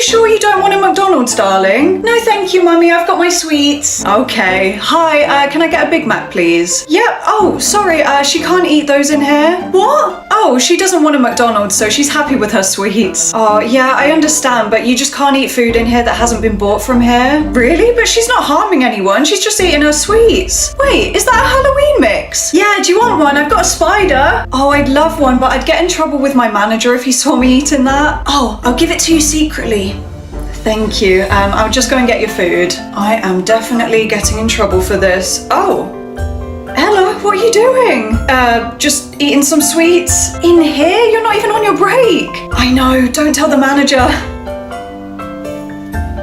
sure you don't want a McDonald's, darling? No, thank you, Mummy. I've got my sweets. Okay. Hi, can I get a Big Mac, please? Yep. Oh, sorry. She can't eat those in here. What? Oh, she doesn't want a McDonald's, so she's happy with her sweets. Oh, yeah, I understand, but you just can't eat food in here that hasn't been bought from here. Really? But she's not harming anyone. She's just eating her sweets. Wait, is that a Halloween mix? Yeah, do you want one? I've got a spider. Oh, I'd love one, but I'd get in trouble with my manager if he saw me eating that. Oh, I'll give it to you secretly. Thank you. I'll just go and get your food. I am definitely getting in trouble for this. Oh. Ella, what are you doing? Just eating some sweets. In here? You're not even on your break. I know, don't tell the manager.